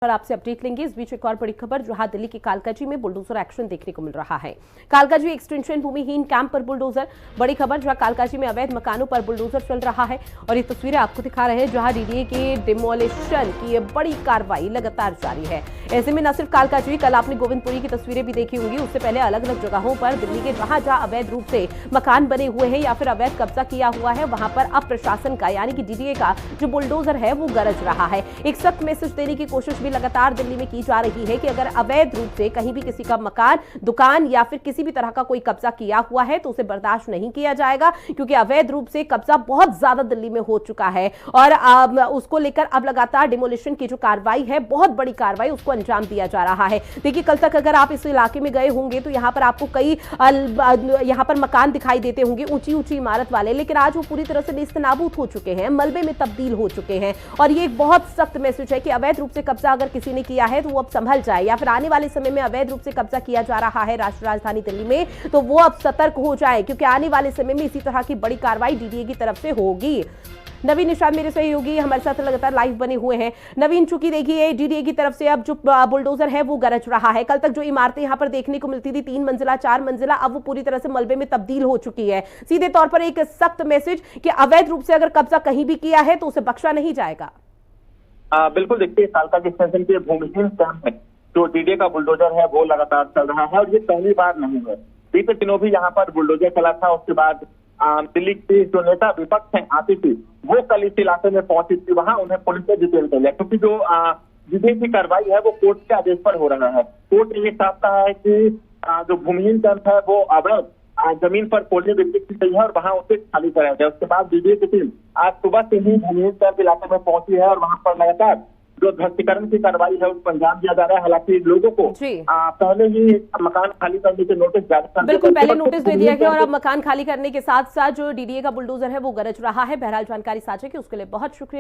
पर आपसे अपडेट लेंगे। इस बीच एक और बड़ी खबर, जहां दिल्ली के कालकाजी में बुलडोजर एक्शन देखने को मिल रहा है। कालकाजी एक्सटेंशन भूमिहीन कैंप पर बुलडोजर। बड़ी खबर, जहां कालकाजी में अवैध मकानों पर बुलडोजर चल रहा है और ये तस्वीरें आपको दिखा रहे हैं, जहां डीडीए के डिमोलिशन की ये बड़ी कार्रवाई लगातार जारी है। ऐसे में न सिर्फ कालकाजी, कल आपने गोविंदपुरी की तस्वीरें भी देखी होंगी, उससे पहले अलग अलग जगहों पर दिल्ली के जहां जहां अवैध रूप से मकान बने हुए हैं या फिर अवैध कब्जा किया हुआ है, वहां पर अब प्रशासन का यानी कि डीडीए का जो बुलडोजर है वो गरज रहा है। एक सख्त मैसेज देने की कोशिश भी लगातार दिल्ली में की जा रही है कि अगर अवैध रूप से कहीं भी किसी का मकान, दुकान या फिर किसी भी तरह का कोई कब्जा किया हुआ है तो उसे बर्दाश्त नहीं किया जाएगा, क्योंकि अवैध रूप से कब्जा बहुत ज्यादा दिल्ली में हो चुका है और उसको लेकर अब लगातार डिमोलिशन की जो कार्रवाई है, बहुत बड़ी कार्रवाई, उसको अंजाम दिया जा रहा है। देखिए, कल तक अगर आप इस इलाके में गए होंगे तो यहां पर आपको कई यहां पर मकान दिखाई देते होंगे, ऊंची ऊंची इमारत वाले, लेकिन आज वो पूरी तरह से नेस्तनाबूद हो चुके हैं, मलबे में तब्दील हो चुके हैं। और ये एक बहुत सख्त मैसेज है कि अवैध रूप से कब्जा अगर किसी ने किया है तो वो अब संभल जाए, या फिर आने वाले समय में अवैध रूप से कब्जा किया जा रहा है राष्ट्रीय राजधानी दिल्ली में तो वो अब सतर्क हो जाए, क्योंकि आने वाले समय में इसी तरह की बड़ी कार्रवाई डीडीए की तरफ से होगी। नवीन निशाद मेरे सहयोगी हमारे साथ लगातार लाइव बने हुए हैं। नवीन, चूंकि देखिए डीडीए की तरफ से अब जो बुलडोजर है वो गरज रहा है, कल तक जो इमारतें यहां पर देखने को मिलती थी 3 मंजिला 4 मंजिला, अब वो पूरी तरह से मलबे में तब्दील हो चुकी है। सीधे तौर पर एक सख्त मैसेज कि अवैध रूप से अगर कब्जा कहीं भी किया है तो उसे बख्शा नहीं जाएगा। बिल्कुल, देखिए, कालकाजी एक्सटेंशन के भूमिहीन कैंप में जो डीडीए का बुलडोजर है वो लगातार चल रहा है और ये पहली बार नहीं है। बीते दिनों भी यहाँ पर बुलडोजर चला था। उसके बाद दिल्ली की जो नेता विपक्ष है आती थी, वो कल इस इलाके में पहुंची थी, वहां उन्हें पुलिस ने डिटेल कर लिया, क्योंकि जो डीडीए की कार्रवाई है वो कोर्ट के आदेश पर हो रहा है। कोर्ट ने ये साफ कहा है कि जो भूमिहीन कैंप है वो अवैध जमीन पर पोलियो विकसित की गई है और वहां उसे खाली कराया गया। उसके बाद डीडीए की टीम आज सुबह से ही भूमिहीन कैंप इलाके में पहुंची है और वहां पर लगातार जो ध्वस्तीकरण की कार्रवाई है उसको अंजाम दिया जा रहा है। हालांकि लोगों को पहले ही मकान खाली करने के नोटिस जारी कर दिए, बिल्कुल पहले नोटिस दे दिया गया और अब मकान खाली करने के साथ साथ जो डीडीए का बुलडोजर है वो गरज रहा है। बहरहाल जानकारी साझा की उसके लिए बहुत शुक्रिया।